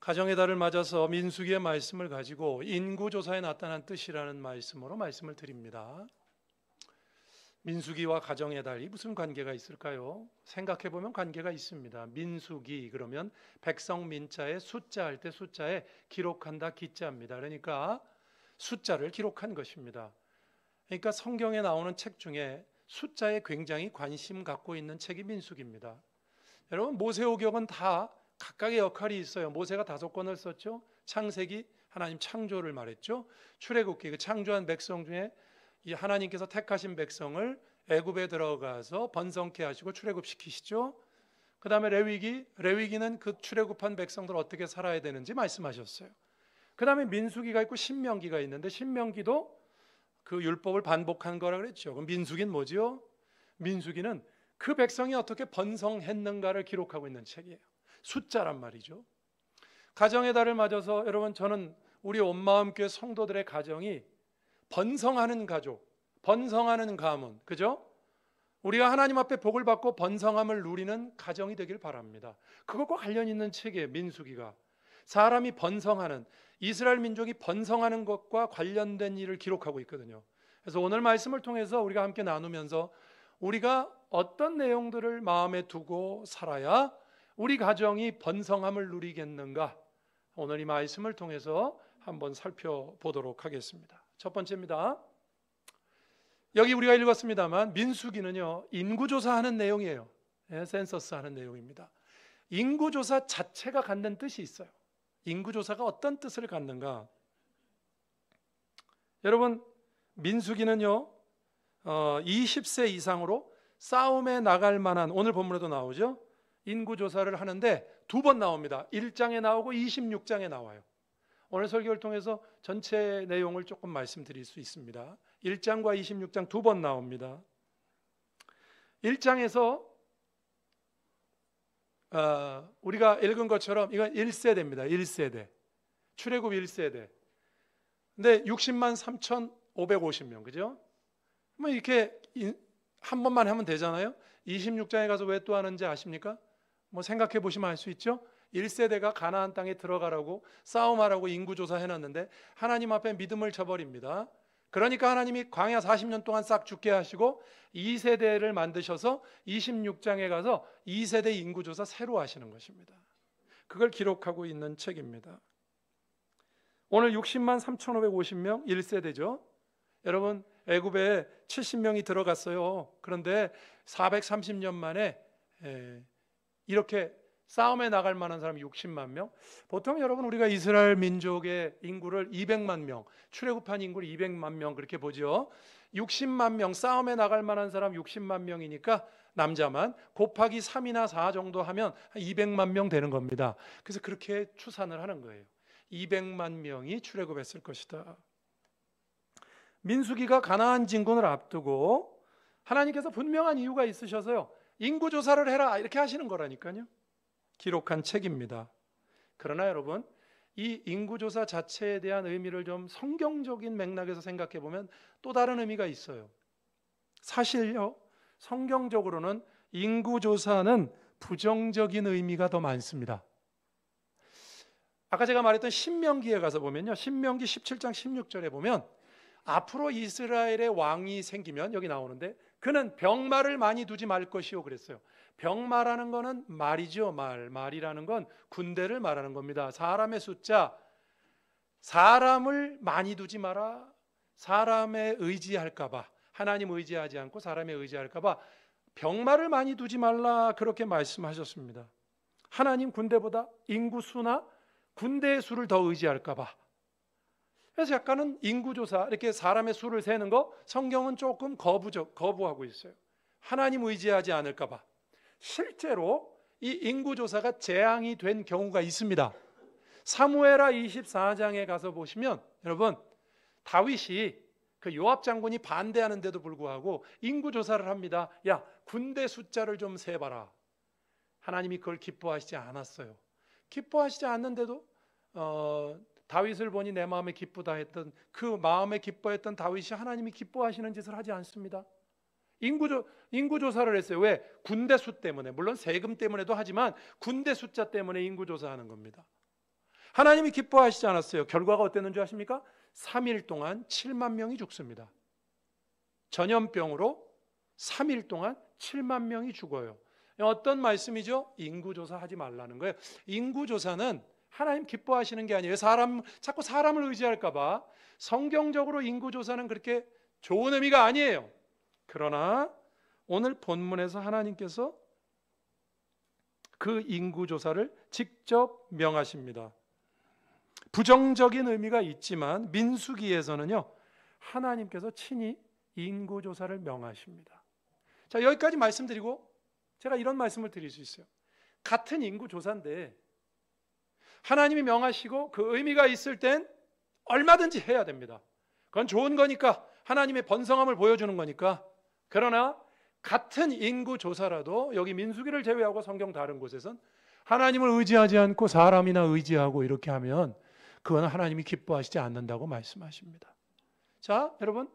가정의 달을 맞아서 민수기의 말씀을 가지고 인구조사에 나타난 뜻이라는 말씀으로 말씀을 드립니다. 민수기와 가정의 달이 무슨 관계가 있을까요? 생각해 보면 관계가 있습니다. 민수기 그러면 백성 민자에 숫자 할 때 숫자에 기록한다 기자입니다. 그러니까 숫자를 기록한 것입니다. 그러니까 성경에 나오는 책 중에 숫자에 굉장히 관심 갖고 있는 책이 민수기입니다. 여러분 모세오경은 다 각각의 역할이 있어요. 모세가 5권을 썼죠. 창세기 하나님 창조를 말했죠. 출애굽기 그 창조한 백성 중에 이 하나님께서 택하신 백성을 애굽에 들어가서 번성케 하시고 출애굽시키시죠. 그 다음에 레위기는 그 출애굽한 백성들 어떻게 살아야 되는지 말씀하셨어요. 그 다음에 민수기가 있고 신명기가 있는데 신명기도 그 율법을 반복한 거라 그랬죠. 그럼 민수기는 뭐지요? 민수기는 그 백성이 어떻게 번성했는가를 기록하고 있는 책이에요. 숫자란 말이죠. 가정의 달을 맞아서 여러분 저는 우리 온마음교회 성도들의 가정이 번성하는 가족, 번성하는 가문, 그죠? 우리가 하나님 앞에 복을 받고 번성함을 누리는 가정이 되길 바랍니다. 그것과 관련 있는 책이에요. 민수기가 사람이 번성하는, 이스라엘 민족이 번성하는 것과 관련된 일을 기록하고 있거든요. 그래서 오늘 말씀을 통해서 우리가 함께 나누면서 우리가 어떤 내용들을 마음에 두고 살아야 우리 가정이 번성함을 누리겠는가, 오늘 이 말씀을 통해서 한번 살펴보도록 하겠습니다. 첫 번째입니다. 여기 우리가 읽었습니다만 민수기는요 인구조사하는 내용이에요. 센서스 하는 내용입니다. 인구조사 자체가 갖는 뜻이 있어요. 인구조사가 어떤 뜻을 갖는가? 여러분 민수기는요 20세 이상으로 싸움에 나갈 만한, 오늘 본문에도 나오죠, 인구조사를 하는데 2번 나옵니다. 1장에 나오고 26장에 나와요. 오늘 설교를 통해서 전체 내용을 조금 말씀드릴 수 있습니다. 1장과 26장 2번 나옵니다. 1장에서 우리가 읽은 것처럼 이건 1세대입니다. 1세대. 출애굽 1세대. 근데 60만 3,550명, 그죠? 뭐 이렇게 한 번만 하면 되잖아요. 26장에 가서 왜 또 하는지 아십니까? 뭐 생각해 보시면 알 수 있죠. 1세대가 가나안 땅에 들어가라고 싸움하라고 인구조사 해놨는데 하나님 앞에 믿음을 저버립니다. 그러니까 하나님이 광야 40년 동안 싹 죽게 하시고 2세대를 만드셔서 26장에 가서 2세대 인구조사 새로 하시는 것입니다. 그걸 기록하고 있는 책입니다. 오늘 60만 3,550명 1세대죠. 여러분 애굽에 70명이 들어갔어요. 그런데 430년 만에 이렇게 싸움에 나갈 만한 사람이 60만 명. 보통 여러분 우리가 이스라엘 민족의 인구를 200만 명, 출애굽한 인구를 200만 명 그렇게 보죠. 60만 명, 싸움에 나갈 만한 사람 60만 명이니까 남자만 곱하기 3이나 4 정도 하면 200만 명 되는 겁니다. 그래서 그렇게 추산을 하는 거예요. 200만 명이 출애굽했을 것이다. 민수기가 가나안 진군을 앞두고 하나님께서 분명한 이유가 있으셔서요 인구조사를 해라 이렇게 하시는 거라니까요. 기록한 책입니다. 그러나 여러분 이 인구조사 자체에 대한 의미를 좀 성경적인 맥락에서 생각해 보면 또 다른 의미가 있어요. 사실요 성경적으로는 인구조사는 부정적인 의미가 더 많습니다. 아까 제가 말했던 신명기에 가서 보면요 신명기 17장 16절에 보면 앞으로 이스라엘의 왕이 생기면, 여기 나오는데 그는 병마를 많이 두지 말 것이요 그랬어요. 병마라는 거는 말이죠. 말이라는 건 군대를 말하는 겁니다. 사람의 숫자, 사람을 많이 두지 마라. 사람에 의지할까 봐, 하나님 의지하지 않고 사람에 의지할까 봐 병마를 많이 두지 말라 그렇게 말씀하셨습니다. 하나님 군대보다 인구수나 군대의 수를 더 의지할까 봐. 그래서 약간은 인구조사, 이렇게 사람의 수를 세는 거 성경은 조금 거부하고 있어요. 하나님 의지하지 않을까 봐. 실제로 이 인구조사가 재앙이 된 경우가 있습니다. 사무엘하 24장에 가서 보시면 여러분 다윗이 그 요압 장군이 반대하는데도 불구하고 인구조사를 합니다. 야 군대 숫자를 좀 세봐라. 하나님이 그걸 기뻐하시지 않았어요. 기뻐하시지 않는데도 다윗을 보니 내 마음에 기쁘다 했던 그 마음에 기뻐했던 다윗이 하나님이 기뻐하시는 짓을 하지 않습니다. 인구조사를 했어요. 왜? 군대 수 때문에. 물론 세금 때문에도 하지만 군대 숫자 때문에 인구조사하는 겁니다. 하나님이 기뻐하시지 않았어요. 결과가 어땠는 줄 아십니까? 3일 동안 7만 명이 죽습니다. 전염병으로 3일 동안 7만 명이 죽어요. 어떤 말씀이죠? 인구조사 하지 말라는 거예요. 인구조사는 하나님 기뻐하시는 게 아니에요. 자꾸 사람을 의지할까 봐. 성경적으로 인구조사는 그렇게 좋은 의미가 아니에요. 그러나 오늘 본문에서 하나님께서 그 인구조사를 직접 명하십니다. 부정적인 의미가 있지만 민수기에서는요, 하나님께서 친히 인구조사를 명하십니다. 자, 여기까지 말씀드리고 제가 이런 말씀을 드릴 수 있어요. 같은 인구조사인데 하나님이 명하시고 그 의미가 있을 땐 얼마든지 해야 됩니다. 그건 좋은 거니까, 하나님의 번성함을 보여주는 거니까. 그러나 같은 인구조사라도 여기 민수기를 제외하고 성경 다른 곳에선 하나님을 의지하지 않고 사람이나 의지하고 이렇게 하면 그건 하나님이 기뻐하시지 않는다고 말씀하십니다. 자, 여러분,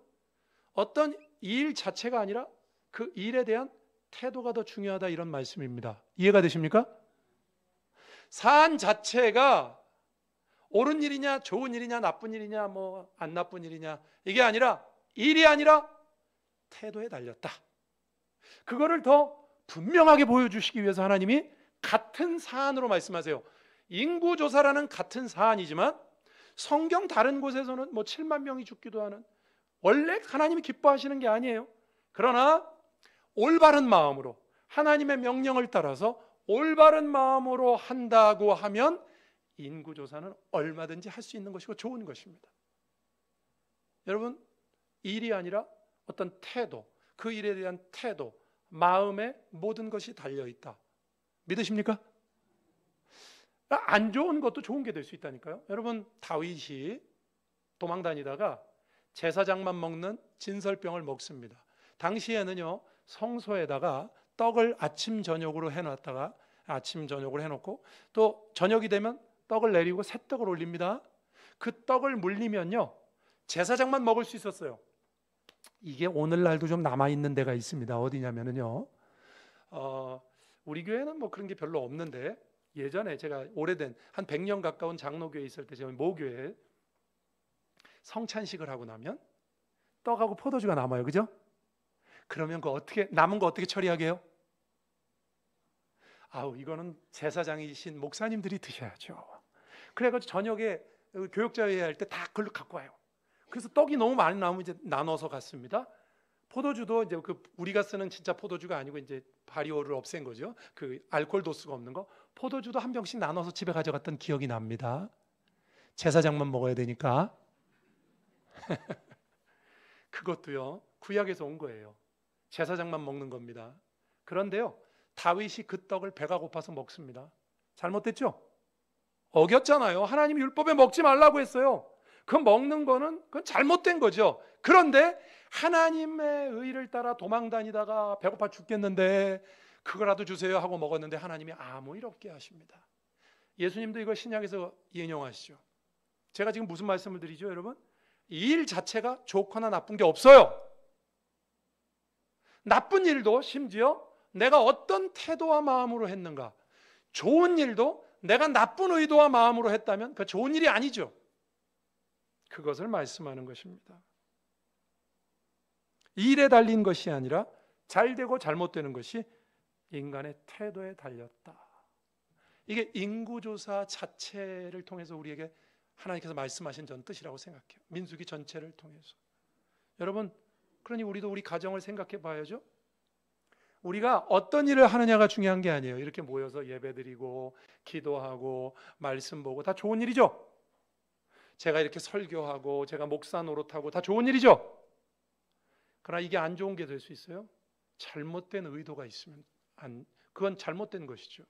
어떤 일 자체가 아니라 그 일에 대한 태도가 더 중요하다, 이런 말씀입니다. 이해가 되십니까? 산 자체가 옳은 일이냐, 좋은 일이냐, 나쁜 일이냐, 뭐 안 나쁜 일이냐, 이게 아니라, 일이 아니라 태도에 달렸다. 그거를 더 분명하게 보여주시기 위해서 하나님이 같은 사안으로 말씀하세요. 인구조사라는 같은 사안이지만 성경 다른 곳에서는 뭐 7만 명이 죽기도 하는, 원래 하나님이 기뻐하시는 게 아니에요. 그러나 올바른 마음으로, 하나님의 명령을 따라서 올바른 마음으로 한다고 하면 인구조사는 얼마든지 할 수 있는 것이고 좋은 것입니다. 여러분, 일이 아니라 어떤 태도, 그 일에 대한 태도, 마음에 모든 것이 달려있다. 믿으십니까? 안 좋은 것도 좋은 게 될 수 있다니까요. 여러분, 다윗이 도망 다니다가 제사장만 먹는 진설병을 먹습니다. 당시에는요, 성소에다가 떡을 아침 저녁으로 해놨다가 아침 저녁으로 해놓고 또 저녁이 되면 떡을 내리고 새 떡을 올립니다. 그 떡을 물리면요, 제사장만 먹을 수 있었어요. 이게 오늘날도 좀 남아있는 데가 있습니다. 어디냐면요, 우리 교회는 뭐 그런 게 별로 없는데, 예전에 제가 오래된 한 100년 가까운 장로교회에 있을 때 저희 모교회에 성찬식을 하고 나면 떡하고 포도주가 남아요. 그죠? 그러면 그 남은 거 어떻게 처리하게 해요? 이거는 제사장이신 목사님들이 드셔야죠. 그래가지고 저녁에 교역자회의 할 때 다 그걸로 갖고 와요. 그래서 떡이 너무 많이 남으면 이제 나눠서 갔습니다. 포도주도 이제 우리가 쓰는 진짜 포도주가 아니고 이제 발효를 없앤 거죠. 그 알코올 도수가 없는 거. 포도주도 한 병씩 나눠서 집에 가져갔던 기억이 납니다. 제사장만 먹어야 되니까. 그것도요, 구약에서 온 거예요. 제사장만 먹는 겁니다. 그런데요, 다윗이 그 떡을 배가 고파서 먹습니다. 잘못됐죠? 어겼잖아요. 하나님이 율법에 먹지 말라고 했어요. 그 먹는 거는 그건 잘못된 거죠. 그런데 하나님의 의를 따라 도망 다니다가 배고파 죽겠는데 그거라도 주세요 하고 먹었는데 하나님이 아무 일 없게 하십니다. 예수님도 이거 신약에서 인용하시죠. 제가 지금 무슨 말씀을 드리죠, 여러분? 이 일 자체가 좋거나 나쁜 게 없어요. 나쁜 일도 심지어 내가 어떤 태도와 마음으로 했는가, 좋은 일도 내가 나쁜 의도와 마음으로 했다면 그 좋은 일이 아니죠. 그것을 말씀하는 것입니다. 일에 달린 것이 아니라 잘되고 잘못되는 것이 인간의 태도에 달렸다. 이게 인구조사 자체를 통해서 우리에게 하나님께서 말씀하신 전 뜻이라고 생각해요. 민수기 전체를 통해서. 여러분, 그러니 우리도 우리 가정을 생각해 봐야죠. 우리가 어떤 일을 하느냐가 중요한 게 아니에요. 이렇게 모여서 예배드리고 기도하고 말씀 보고 다 좋은 일이죠. 제가 이렇게 설교하고 제가 목사 노릇하고 다 좋은 일이죠. 그러나 이게 안 좋은 게 될 수 있어요. 잘못된 의도가 있으면 그건 잘못된 것이죠.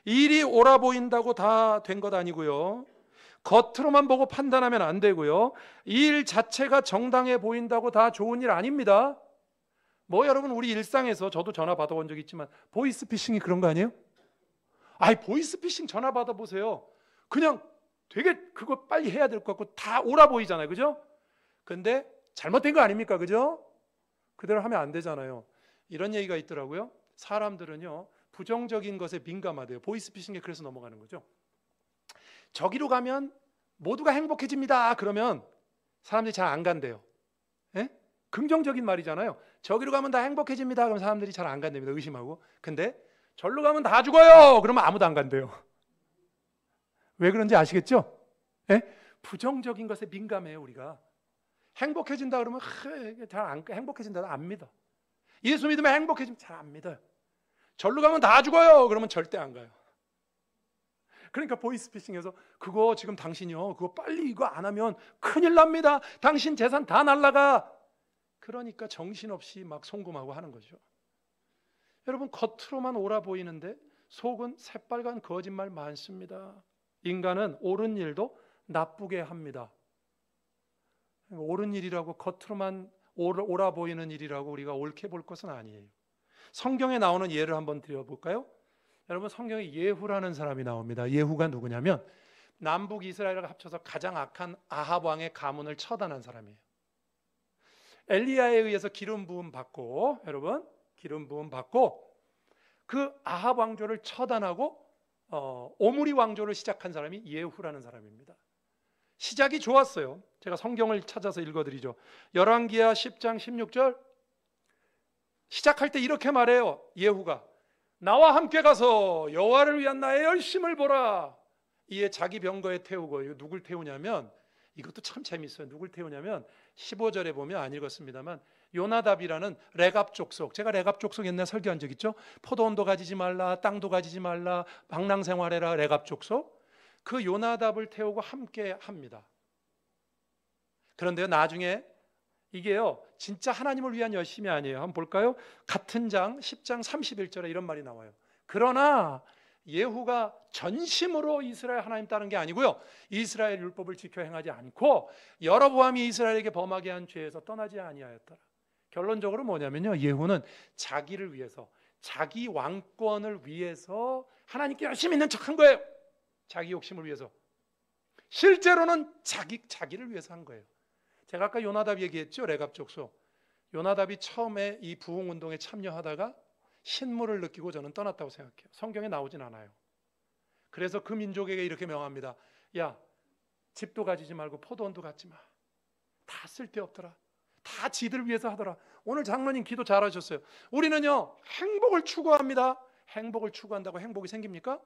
일이 옳아 보인다고 다 된 것 아니고요. 겉으로만 보고 판단하면 안 되고요. 일 자체가 정당해 보인다고 다 좋은 일 아닙니다. 여러분, 우리 일상에서 저도 전화 받아본 적 있지만 보이스피싱이 그런 거 아니에요? 보이스피싱 전화 받아보세요. 그냥 되게 그거 빨리 해야 될 것 같고 다 옳아 보이잖아요. 그죠? 근데 잘못된 거 아닙니까? 그죠? 그대로 하면 안 되잖아요. 이런 얘기가 있더라고요. 사람들은요, 부정적인 것에 민감하대요. 보이스피싱에 그래서 넘어가는 거죠. 저기로 가면 모두가 행복해집니다. 그러면 사람들이 잘 안 간대요. 예? 긍정적인 말이잖아요. 저기로 가면 다 행복해집니다. 그럼 사람들이 잘 안 간답니다. 의심하고. 근데 절로 가면 다 죽어요. 그러면 아무도 안 간대요. 왜 그런지 아시겠죠? 예? 부정적인 것에 민감해요, 우리가. 행복해진다 그러면 행복해진다 안 믿어. 예수 믿으면 행복해지면 잘 안 믿어요. 절로 가면 다 죽어요. 그러면 절대 안 가요. 그러니까 보이스피싱에서 그거 지금 당신이요, 그거 빨리 이거 안 하면 큰일 납니다. 당신 재산 다 날라가. 그러니까 정신없이 막 송금하고 하는 거죠. 여러분, 겉으로만 옳아 보이는데 속은 새빨간 거짓말 많습니다. 인간은 옳은 일도 나쁘게 합니다. 옳은 일이라고 겉으로만 옳아 보이는 일이라고 우리가 옳게 볼 것은 아니에요. 성경에 나오는 예를 한번 드려볼까요? 여러분, 성경에 예후라는 사람이 나옵니다. 예후가 누구냐면 남북 이스라엘과 합쳐서 가장 악한 아합 왕의 가문을 처단한 사람이에요. 엘리야에 의해서 기름 부음 받고, 여러분, 기름 부음 받고 그 아합 왕조를 처단하고 오므리 왕조를 시작한 사람이 예후라는 사람입니다. 시작이 좋았어요. 제가 성경을 찾아서 읽어드리죠. 열왕기하 10장 16절 시작할 때 이렇게 말해요. 예후가 나와 함께 가서 여호와를 위한 나의 열심을 보라. 이에 자기 병거에 태우고, 이거 누굴 태우냐면, 이것도 참 재밌어요. 누굴 태우냐면 15절에 보면, 안 읽었습니다만, 요나답이라는 레갑 족속, 제가 레갑 족속 옛날 설교한 적 있죠. 포도원도 가지지 말라, 땅도 가지지 말라, 방랑생활해라. 레갑 족속, 그 요나답을 태우고 함께 합니다. 그런데요, 나중에 이게요, 진짜 하나님을 위한 열심이 아니에요. 한번 볼까요? 같은 장 10장 31절에 이런 말이 나와요. 그러나 예후가 전심으로 이스라엘 하나님 따른 게 아니고요, 이스라엘 율법을 지켜 행하지 않고 여로보암이 이스라엘에게 범하게 한 죄에서 떠나지 아니하였더라. 결론적으로 뭐냐면요, 예후는 자기를 위해서, 자기 왕권을 위해서 하나님께 열심히 있는 척한 거예요. 자기 욕심을 위해서. 실제로는 자기를 위해서 한 거예요. 제가 아까 요나답 얘기했죠. 레갑 족속. 요나답이 처음에 이 부흥운동에 참여하다가 신물을 느끼고 저는 떠났다고 생각해요. 성경에 나오진 않아요. 그래서 그 민족에게 이렇게 명합니다. 야, 집도 가지지 말고 포도원도 갖지 마. 다 쓸데없더라. 다 지들 위해서 하더라. 오늘 장로님 기도 잘하셨어요. 우리는요, 행복을 추구합니다. 행복을 추구한다고 행복이 생깁니까?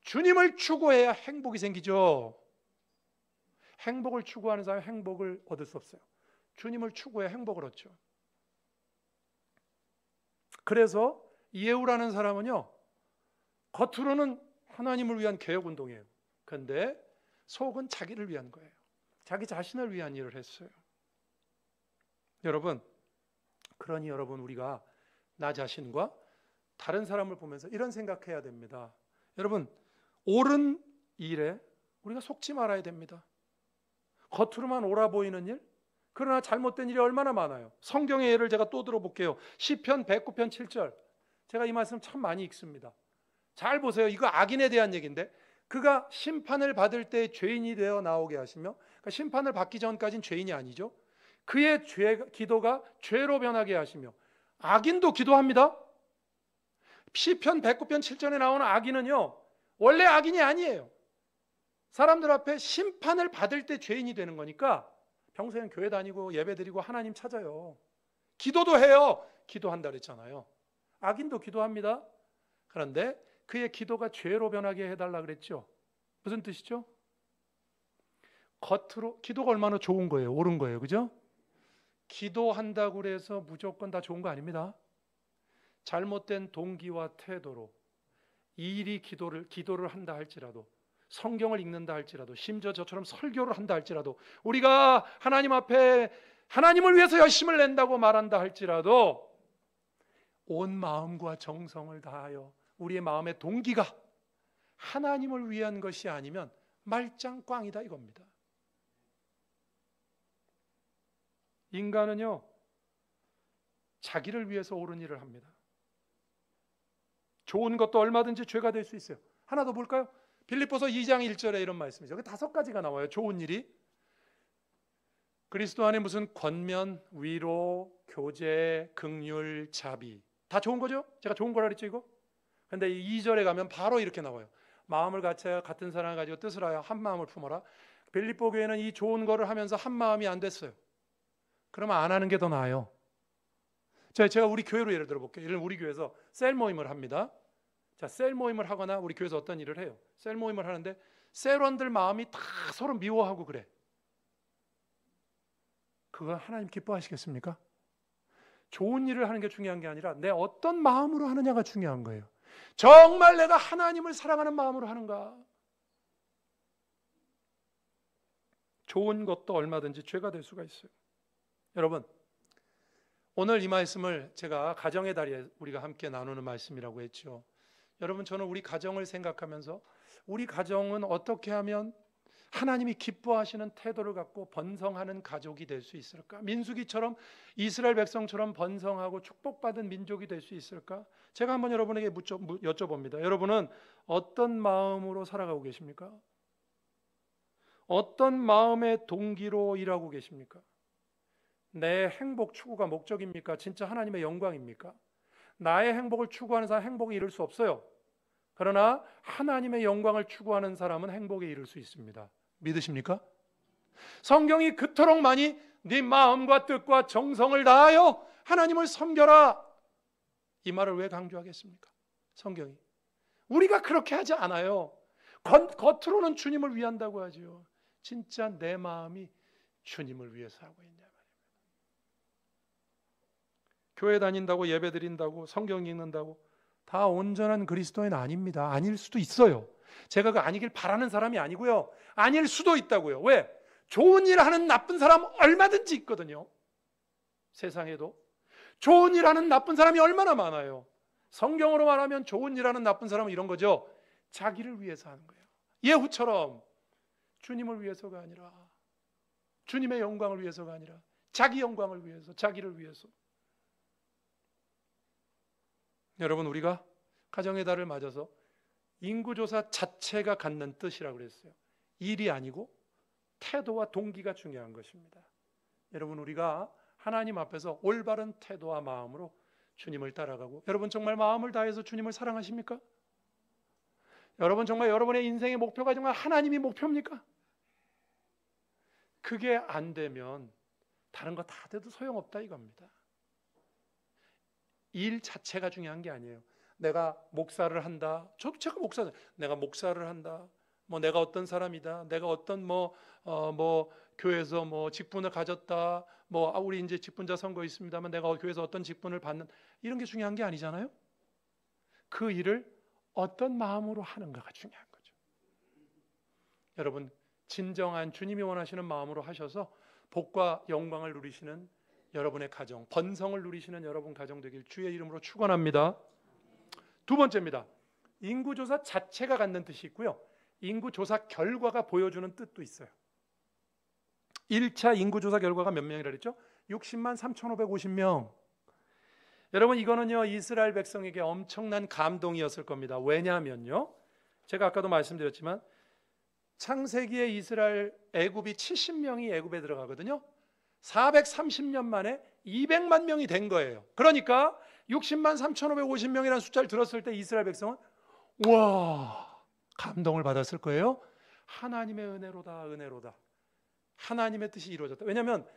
주님을 추구해야 행복이 생기죠. 행복을 추구하는 사람은 행복을 얻을 수 없어요. 주님을 추구해야 행복을 얻죠. 그래서 예후라는 사람은요, 겉으로는 하나님을 위한 개혁운동이에요. 그런데 속은 자기를 위한 거예요. 자기 자신을 위한 일을 했어요. 여러분, 그러니 여러분, 우리가 나 자신과 다른 사람을 보면서 이런 생각해야 됩니다. 여러분, 옳은 일에 우리가 속지 말아야 됩니다. 겉으로만 옳아 보이는 일, 그러나 잘못된 일이 얼마나 많아요. 성경의 예를 제가 또 들어볼게요. 시편 109편 7절. 제가 이 말씀 참 많이 읽습니다. 잘 보세요. 이거 악인에 대한 얘기인데, 그가 심판을 받을 때 죄인이 되어 나오게 하시며, 그러니까 심판을 받기 전까지는 죄인이 아니죠. 그의 기도가 죄로 변하게 하시며, 악인도 기도합니다. 시편 109편 7절에 나오는 악인은요, 원래 악인이 아니에요. 사람들 앞에 심판을 받을 때 죄인이 되는 거니까 평소엔 교회 다니고 예배 드리고 하나님 찾아요. 기도도 해요. 기도한다 그랬잖아요. 악인도 기도합니다. 그런데 그의 기도가 죄로 변하게 해달라 그랬죠. 무슨 뜻이죠? 겉으로 기도가 얼마나 좋은 거예요. 옳은 거예요. 그죠? 기도한다고 해서 무조건 다 좋은 거 아닙니다. 잘못된 동기와 태도로 일이 기도를 한다 할지라도, 성경을 읽는다 할지라도, 심지어 저처럼 설교를 한다 할지라도, 우리가 하나님 앞에 하나님을 위해서 열심을 낸다고 말한다 할지라도 온 마음과 정성을 다하여 우리의 마음의 동기가 하나님을 위한 것이 아니면 말짱 꽝이다 이겁니다. 인간은요, 자기를 위해서 옳은 일을 합니다. 좋은 것도 얼마든지 죄가 될 수 있어요. 하나 더 볼까요? 빌립보서 2장 1절에 이런 말씀이죠. 5가지가 나와요. 좋은 일이. 그리스도 안에 무슨 권면, 위로, 교제, 긍휼, 자비, 다 좋은 거죠? 제가 좋은 거라 그랬죠 이거? 근데 2절에 가면 바로 이렇게 나와요. 마음을 같이 같은 사랑을 가지고 뜻을 하여 한 마음을 품어라. 빌립보 교회는 이 좋은 거를 하면서 한 마음이 안 됐어요. 그러면 안 하는 게 더 나아요. 제가 우리 교회로 예를 들어볼게요. 예를 들면 우리 교회에서 셀 모임을 합니다. 자, 셀 모임을 하거나 우리 교회에서 어떤 일을 해요. 셀 모임을 하는데 셀원들 마음이 다 서로 미워하고 그래. 그거 하나님 기뻐하시겠습니까? 좋은 일을 하는 게 중요한 게 아니라 내 어떤 마음으로 하느냐가 중요한 거예요. 정말 내가 하나님을 사랑하는 마음으로 하는가? 좋은 것도 얼마든지 죄가 될 수가 있어요. 여러분, 오늘 이 말씀을 제가 가정의 달에 우리가 함께 나누는 말씀이라고 했죠. 여러분, 저는 우리 가정을 생각하면서 우리 가정은 어떻게 하면 하나님이 기뻐하시는 태도를 갖고 번성하는 가족이 될 수 있을까? 민수기처럼 이스라엘 백성처럼 번성하고 축복받은 민족이 될 수 있을까? 제가 한번 여러분에게 여쭤봅니다. 여러분은 어떤 마음으로 살아가고 계십니까? 어떤 마음의 동기로 일하고 계십니까? 내 행복 추구가 목적입니까? 진짜 하나님의 영광입니까? 나의 행복을 추구하는 사람은 행복에 이를 수 없어요. 그러나 하나님의 영광을 추구하는 사람은 행복에 이를 수 있습니다. 믿으십니까? 성경이 그토록 많이 네 마음과 뜻과 정성을 다하여 하나님을 섬겨라, 이 말을 왜 강조하겠습니까? 성경이. 우리가 그렇게 하지 않아요. 겉으로는 주님을 위한다고 하죠. 진짜 내 마음이 주님을 위해서 하고 있냐 말입니다. 교회 다닌다고, 예배 드린다고, 성경 읽는다고 다 온전한 그리스도인 아닙니다. 아닐 수도 있어요. 제가 그 아니길 바라는 사람이 아니고요, 아닐 수도 있다고요. 왜? 좋은 일 하는 나쁜 사람 얼마든지 있거든요. 세상에도 좋은 일 하는 나쁜 사람이 얼마나 많아요. 성경으로 말하면 좋은 일 하는 나쁜 사람은 이런 거죠. 자기를 위해서 하는 거예요. 예후처럼 주님을 위해서가 아니라, 주님의 영광을 위해서가 아니라 자기 영광을 위해서, 자기를 위해서. 여러분, 우리가 가정의 달을 맞아서 인구조사 자체가 갖는 뜻이라고 그랬어요. 일이 아니고 태도와 동기가 중요한 것입니다. 여러분, 우리가 하나님 앞에서 올바른 태도와 마음으로 주님을 따라가고, 여러분 정말 마음을 다해서 주님을 사랑하십니까? 여러분 정말 여러분의 인생의 목표가 정말 하나님이 목표입니까? 그게 안 되면 다른 거 다 돼도 소용없다 이겁니다. 일 자체가 중요한 게 아니에요. 내가 목사를 한다. 제가 내가 목사를 한다. 뭐 내가 어떤 사람이다. 내가 어떤 교회에서 직분을 가졌다. 우리 이제 직분자 선거 있습니다만 내가 교회에서 어떤 직분을 받는, 이런 게 중요한 게 아니잖아요. 그 일을 어떤 마음으로 하는가가 중요한 거죠. 여러분, 진정한 주님이 원하시는 마음으로 하셔서 복과 영광을 누리시는 여러분의 가정, 번성을 누리시는 여러분 가정 되길 주의 이름으로 축원합니다. 두 번째입니다. 인구조사 자체가 갖는 뜻이 있고요, 인구조사 결과가 보여주는 뜻도 있어요. 1차 인구조사 결과가 몇 명이라 그랬죠? 60만 3,550명. 여러분, 이거는요 이스라엘 백성에게 엄청난 감동이었을 겁니다. 왜냐하면요, 제가 아까도 말씀드렸지만 창세기에 이스라엘 애굽이 70명이 애굽에 들어가거든요. 430년 만에 200만 명이 된 거예요. 그러니까 60만 3,550명이라는 숫자를 들었을 때 이스라엘 백성은 와, 감동을 받았을 거예요. 하나님의 은혜로다, 은혜로다. 하나님의 뜻이 이루어졌다. 왜냐하면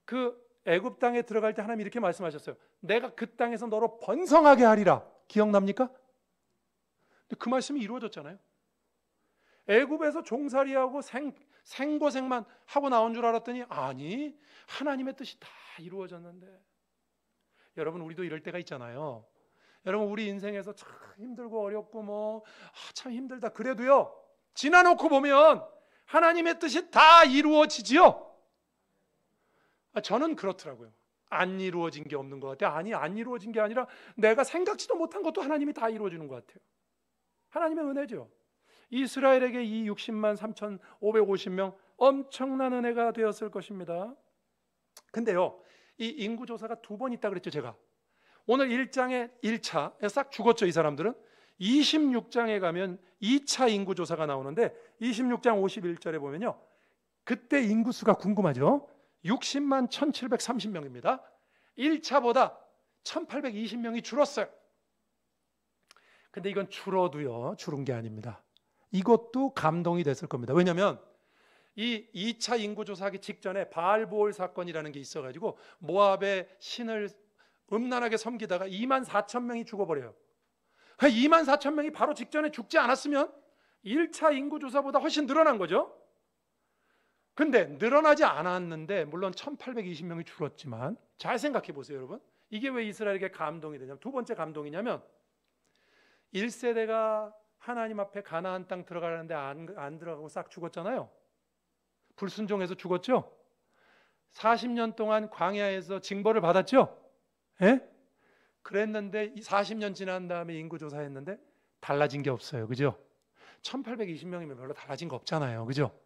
그 애굽 땅에 들어갈 때 하나님이 이렇게 말씀하셨어요. 내가 그 땅에서 너로 번성하게 하리라. 기억납니까? 근데 그 말씀이 이루어졌잖아요. 애굽에서 종살이하고 생고생만 하고 나온 줄 알았더니 아니, 하나님의 뜻이 다 이루어졌는데. 여러분, 우리도 이럴 때가 있잖아요. 여러분, 우리 인생에서 참 힘들고 어렵고 참 힘들다 그래도요, 지나놓고 보면 하나님의 뜻이 다 이루어지지요. 저는 그렇더라고요. 안 이루어진 게 없는 것 같아요. 아니, 안 이루어진 게 아니라 내가 생각지도 못한 것도 하나님이 다 이루어주는 것 같아요. 하나님의 은혜죠. 이스라엘에게 이 60만 3,550명 엄청난 은혜가 되었을 것입니다. 근데요, 이 인구조사가 두 번 있다 그랬죠. 제가 오늘 1장에 1차에 싹 죽었죠. 이 사람들은. 26장에 가면 2차 인구조사가 나오는데 26장 51절에 보면요, 그때 인구수가 궁금하죠. 60만 1,730명입니다. 1차보다 1,820명이 줄었어요. 근데 이건 줄어도요, 줄은 게 아닙니다. 이것도 감동이 됐을 겁니다. 왜냐하면 이 2차 인구조사하기 직전에 바알보올 사건이라는 게 있어가지고 모압의 신을 음란하게 섬기다가 2만 4천 명이 죽어버려요. 2만 4천 명이 바로 직전에 죽지 않았으면 1차 인구조사보다 훨씬 늘어난 거죠. 근데 늘어나지 않았는데 물론 1820명이 줄었지만 잘 생각해 보세요, 여러분. 이게 왜 이스라엘에게 감동이 되냐면, 두 번째 감동이냐면 1세대가 하나님 앞에 가나안 땅 들어가는데 안 들어가고 싹 죽었잖아요. 불순종해서 죽었죠. 40년 동안 광야에서 징벌을 받았죠. 예? 그랬는데 40년 지난 다음에 인구조사했는데 달라진 게 없어요. 그죠? 1820명이면 별로 달라진 거 없잖아요. 그죠?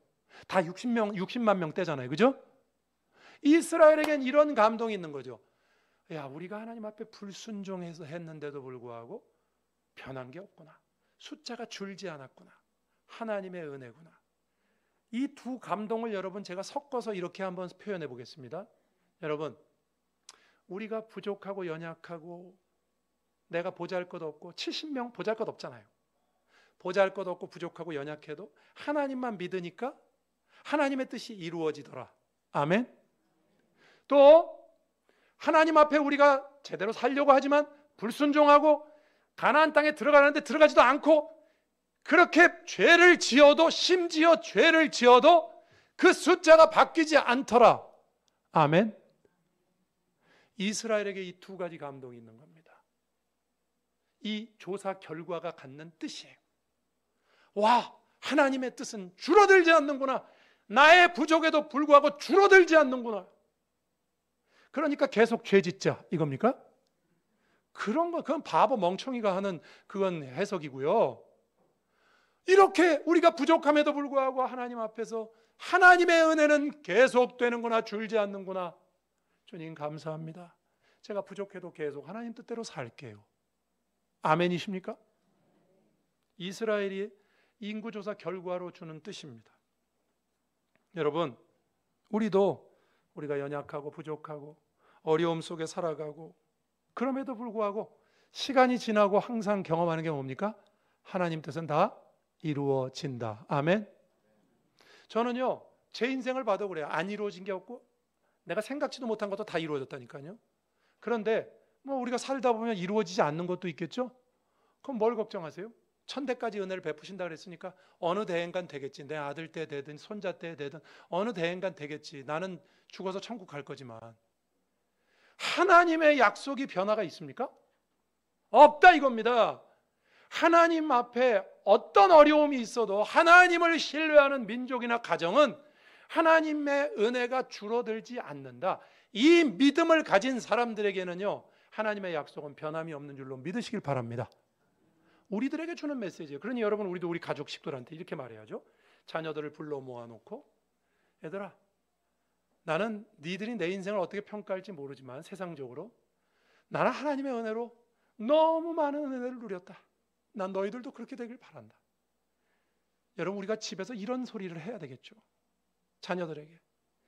다 60만 명대잖아요. 그죠? 이스라엘에겐 이런 감동이 있는 거죠. 야, 우리가 하나님 앞에 불순종해서 했는데도 불구하고 변한 게 없구나. 숫자가 줄지 않았구나. 하나님의 은혜구나. 이 두 감동을 여러분 제가 섞어서 이렇게 한번 표현해 보겠습니다. 여러분, 우리가 부족하고 연약하고 내가 보잘것 없고 70명 보잘것 없잖아요. 보잘것 없고 부족하고 연약해도 하나님만 믿으니까 하나님의 뜻이 이루어지더라. 아멘. 또 하나님 앞에 우리가 제대로 살려고 하지만 불순종하고 가나안 땅에 들어가는데 들어가지도 않고 그렇게 죄를 지어도, 심지어 죄를 지어도 그 숫자가 바뀌지 않더라. 아멘. 이스라엘에게 이 두 가지 감동이 있는 겁니다. 이 조사 결과가 갖는 뜻이에요. 와, 하나님의 뜻은 줄어들지 않는구나. 나의 부족에도 불구하고 줄어들지 않는구나. 그러니까 계속 죄 짓자 이겁니까? 그런 거, 그건 바보 멍청이가 하는 그건 해석이고요. 이렇게 우리가 부족함에도 불구하고 하나님 앞에서 하나님의 은혜는 계속되는구나, 줄지 않는구나. 주님 감사합니다. 제가 부족해도 계속 하나님 뜻대로 살게요. 아멘이십니까? 이스라엘이 인구조사 결과로 주는 뜻입니다. 여러분, 우리가 연약하고 부족하고 어려움 속에 살아가고 그럼에도 불구하고 시간이 지나고 항상 경험하는 게 뭡니까? 하나님 뜻은 다 이루어진다. 아멘. 저는요, 제 인생을 봐도 그래요. 안 이루어진 게 없고 내가 생각지도 못한 것도 다 이루어졌다니까요. 그런데 우리가 살다 보면 이루어지지 않는 것도 있겠죠? 그럼 뭘 걱정하세요? 천대까지 은혜를 베푸신다 그랬으니까 어느 대행간 되겠지. 내 아들 때 되든 손자 때 되든 어느 대행간 되겠지. 나는 죽어서 천국 갈 거지만 하나님의 약속이 변화가 있습니까? 없다 이겁니다. 하나님 앞에 어떤 어려움이 있어도 하나님을 신뢰하는 민족이나 가정은 하나님의 은혜가 줄어들지 않는다. 이 믿음을 가진 사람들에게는요, 하나님의 약속은 변함이 없는 줄로 믿으시길 바랍니다. 우리들에게 주는 메시지예요. 그러니 여러분, 우리도 우리 가족 식구들한테 이렇게 말해야죠. 자녀들을 불러 모아놓고, 얘들아, 나는 니들이 내 인생을 어떻게 평가할지 모르지만 세상적으로 나는 하나님의 은혜로 너무 많은 은혜를 누렸다. 난 너희들도 그렇게 되길 바란다. 여러분, 우리가 집에서 이런 소리를 해야 되겠죠. 자녀들에게.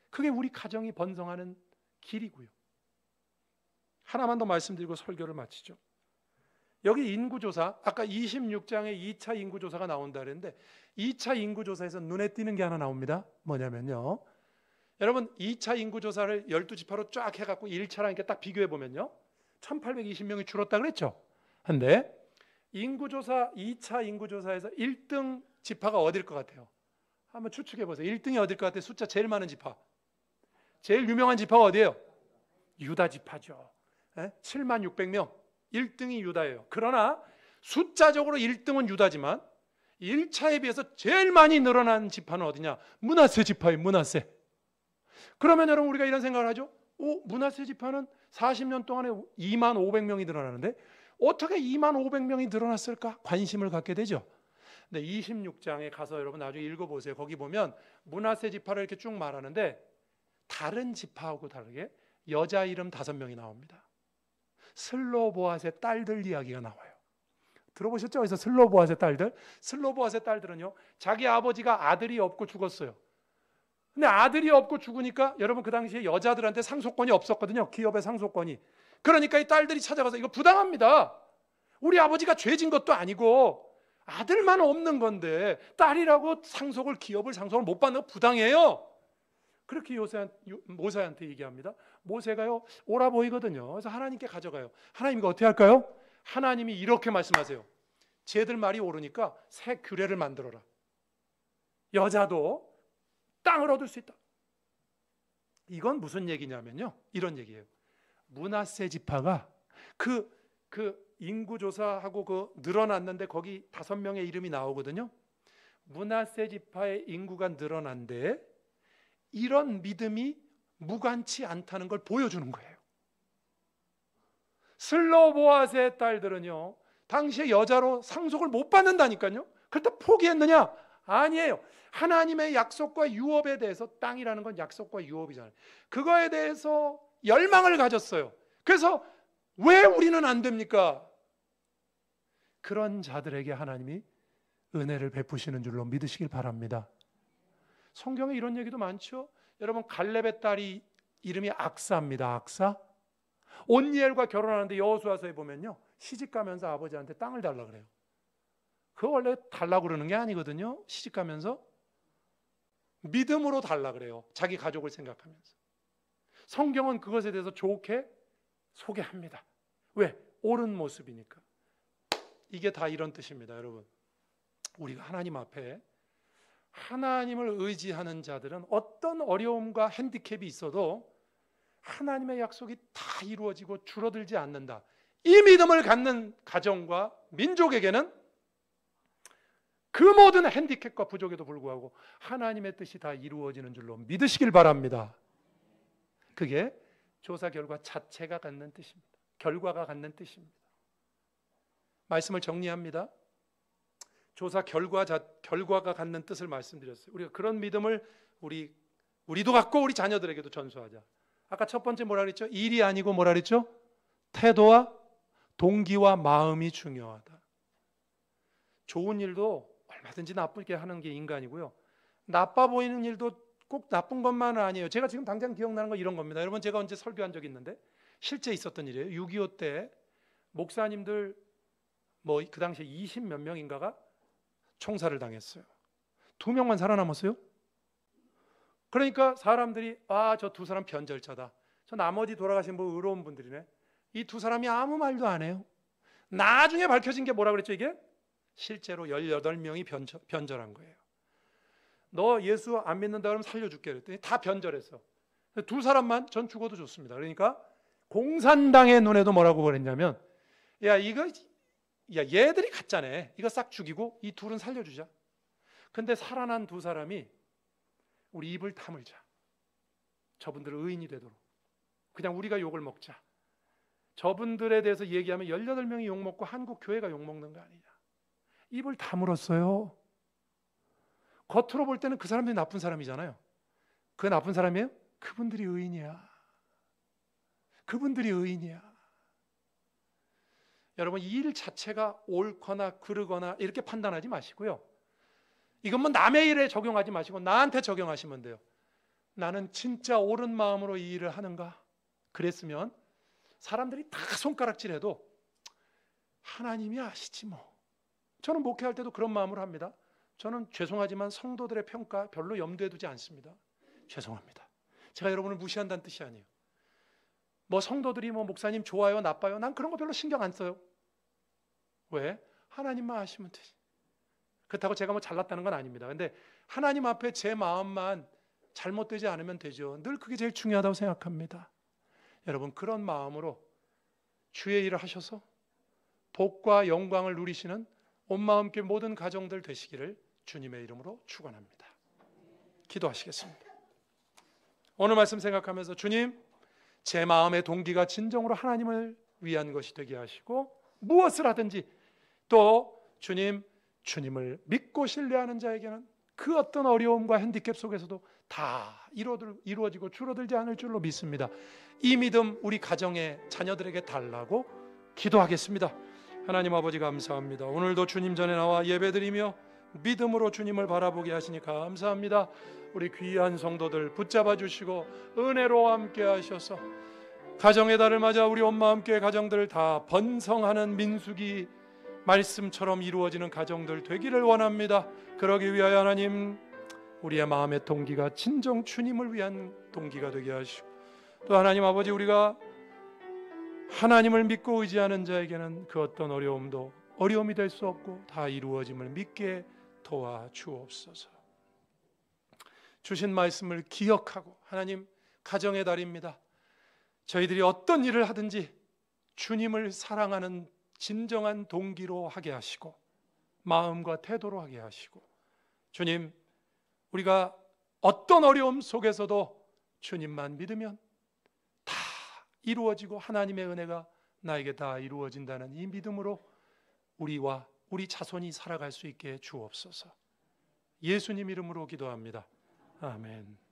그게 우리 가정이 번성하는 길이고요. 하나만 더 말씀드리고 설교를 마치죠. 여기 인구조사, 아까 26장에 2차 인구조사가 나온다 그랬는데 2차 인구조사에서 눈에 띄는 게 하나 나옵니다. 뭐냐면요, 여러분 2차 인구조사를 12지파로 쫙 해갖고 1차랑 이렇게 딱 비교해 보면요, 1820명이 줄었다 그랬죠. 근데 인구조사 2차 인구조사에서 1등 지파가 어딜 것 같아요? 한번 추측해 보세요. 1등이 어딜 것 같아요? 숫자 제일 많은 지파. 제일 유명한 지파가 어디예요? 유다 지파죠. 7만 600명. 1등이 유다예요. 그러나 숫자적으로 1등은 유다지만 1차에 비해서 제일 많이 늘어난 지파는 어디냐? 므낫세 지파예요. 므낫세. 그러면 여러분, 우리가 이런 생각을 하죠. 므낫세 지파는 40년 동안에 2만 500명이 늘어나는데 어떻게 2만 500명이 늘어났을까? 관심을 갖게 되죠. 근데 26장에 가서 여러분 나중에 읽어보세요. 거기 보면 므낫세 지파를 이렇게 쭉 말하는데 다른 지파하고 다르게 여자 이름 5명이 나옵니다. 슬로보앗의 딸들 이야기가 나와요. 들어보셨죠? 그래서 슬로보앗의 딸들. 슬로보앗의 딸들은요, 자기 아버지가 아들이 없고 죽었어요. 근데 아들이 없고 죽으니까 여러분, 그 당시에 여자들한테 상속권이 없었거든요. 기업의 상속권이. 그러니까 이 딸들이 찾아가서 이거 부당합니다. 우리 아버지가 죄진 것도 아니고 아들만 없는 건데 딸이라고 기업을 상속을 못 받는 거 부당해요. 그렇게 모세한테 얘기합니다. 모세가요 옳아 보이거든요. 그래서 하나님께 가져가요. 하나님 이거 어떻게 할까요? 하나님이 이렇게 말씀하세요. 쟤들 말이 옳으니까 새 규례를 만들어라. 여자도 땅을 얻을 수 있다. 이건 무슨 얘기냐면요, 이런 얘기예요. 므낫세 지파가 그 인구조사하고 늘어났는데 거기 5명의 이름이 나오거든요. 므낫세 지파의 인구가 늘어난데 이런 믿음이 무관치 않다는 걸 보여주는 거예요. 슬로보아스의 딸들은요 당시에 여자로 상속을 못 받는다니까요. 그렇다 포기했느냐? 아니에요. 하나님의 약속과 유업에 대해서, 땅이라는 건 약속과 유업이잖아요. 그거에 대해서 열망을 가졌어요. 그래서 왜 우리는 안 됩니까? 그런 자들에게 하나님이 은혜를 베푸시는 줄로 믿으시길 바랍니다. 성경에 이런 얘기도 많죠. 여러분, 갈렙의 딸이 이름이 악사입니다. 악사. 온니엘과 결혼하는데 여호수아서에 보면요, 시집가면서 아버지한테 땅을 달라 그래요. 그거 원래 달라고 그러는 게 아니거든요. 시집가면서 믿음으로 달라 그래요. 자기 가족을 생각하면서. 성경은 그것에 대해서 좋게 소개합니다. 왜? 옳은 모습이니까. 이게 다 이런 뜻입니다. 여러분, 우리가 하나님 앞에 하나님을 의지하는 자들은 어떤 어려움과 핸디캡이 있어도 하나님의 약속이 다 이루어지고 줄어들지 않는다. 이 믿음을 갖는 가정과 민족에게는 그 모든 핸디캡과 부족에도 불구하고 하나님의 뜻이 다 이루어지는 줄로 믿으시길 바랍니다. 그게 조사 결과 자체가 갖는 뜻입니다. 결과가 갖는 뜻입니다. 말씀을 정리합니다. 조사 결과가 갖는 뜻을 말씀드렸어요. 우리가 그런 믿음을 우리도 갖고 우리 자녀들에게도 전수하자. 아까 첫 번째 뭐라 그랬죠? 일이 아니고 뭐라 그랬죠? 태도와 동기와 마음이 중요하다. 좋은 일도 얼마든지 나쁘게 하는 게 인간이고요. 나빠 보이는 일도 꼭 나쁜 것만은 아니에요. 제가 지금 당장 기억나는 건 이런 겁니다. 여러분, 제가 언제 설교한 적이 있는데 실제 있었던 일이에요. 6.25 때 목사님들 그 당시에 20 몇 명인가가 총살을 당했어요. 2명만 살아남았어요. 그러니까 사람들이 저 2사람 변절자다. 저 나머지 돌아가신 분 의로운 분들이네. 이 2사람이 아무 말도 안 해요. 나중에 밝혀진 게 뭐라 그랬죠? 이게 실제로 18명이 변절한 거예요. 너 예수 안 믿는다 그러면 살려줄게 그랬더니 다 변절했어. 2사람만 전 죽어도 좋습니다. 그러니까 공산당의 눈에도 뭐라고 그랬냐면, 얘들이 가짜네. 이거 싹 죽이고 이 둘은 살려주자. 근데 살아난 2사람이 우리 입을 다물자. 저분들 의인이 되도록. 그냥 우리가 욕을 먹자. 저분들에 대해서 얘기하면 18명이 욕먹고 한국 교회가 욕먹는 거 아니냐. 입을 다물었어요. 겉으로 볼 때는 그 사람들이 나쁜 사람이잖아요. 그 나쁜 사람이에요? 그분들이 의인이야. 그분들이 의인이야. 여러분, 이 일 자체가 옳거나 그르거나 이렇게 판단하지 마시고요. 이건 뭐 남의 일에 적용하지 마시고 나한테 적용하시면 돼요. 나는 진짜 옳은 마음으로 이 일을 하는가? 그랬으면 사람들이 다 손가락질해도 하나님이 아시지 뭐. 저는 목회할 때도 그런 마음으로 합니다. 저는 죄송하지만 성도들의 평가 별로 염두에 두지 않습니다. 죄송합니다. 제가 여러분을 무시한다는 뜻이 아니에요. 성도들이 목사님 좋아요 나빠요, 난 그런 거 별로 신경 안 써요. 왜? 하나님만 아시면 되지. 그렇다고 제가 잘났다는 건 아닙니다. 근데 하나님 앞에 제 마음만 잘못되지 않으면 되죠. 늘 그게 제일 중요하다고 생각합니다. 여러분, 그런 마음으로 주의 일을 하셔서 복과 영광을 누리시는 온 마음 교회 모든 가정들 되시기를 주님의 이름으로 축원합니다. 기도하시겠습니다. 오늘 말씀 생각하면서 주님, 제 마음의 동기가 진정으로 하나님을 위한 것이 되게 하시고 무엇을 하든지 또 주님을 믿고 신뢰하는 자에게는 그 어떤 어려움과 핸디캡 속에서도 다 이루어지고 줄어들지 않을 줄로 믿습니다. 이 믿음 우리 가정의 자녀들에게 달라고 기도하겠습니다. 하나님 아버지 감사합니다. 오늘도 주님 전에 나와 예배드리며 믿음으로 주님을 바라보게 하시니 감사합니다. 우리 귀한 성도들 붙잡아 주시고 은혜로 함께 하셔서 가정의 달을 맞아 우리 엄마 함께 가정들 다 번성하는 민수기 말씀처럼 이루어지는 가정들 되기를 원합니다. 그러기 위하여 하나님, 우리의 마음의 동기가 진정 주님을 위한 동기가 되게 하시고, 또 하나님 아버지, 우리가 하나님을 믿고 의지하는 자에게는 그 어떤 어려움도 어려움이 될 수 없고 다 이루어짐을 믿게 도와주옵소서. 주신 말씀을 기억하고, 하나님, 가정의 달입니다. 저희들이 어떤 일을 하든지 주님을 사랑하는 진정한 동기로 하게 하시고 마음과 태도로 하게 하시고, 주님, 우리가 어떤 어려움 속에서도 주님만 믿으면 다 이루어지고 하나님의 은혜가 나에게 다 이루어진다는 이 믿음으로 우리와 우리 자손이 살아갈 수 있게 주옵소서. 예수님 이름으로 기도합니다. 아멘.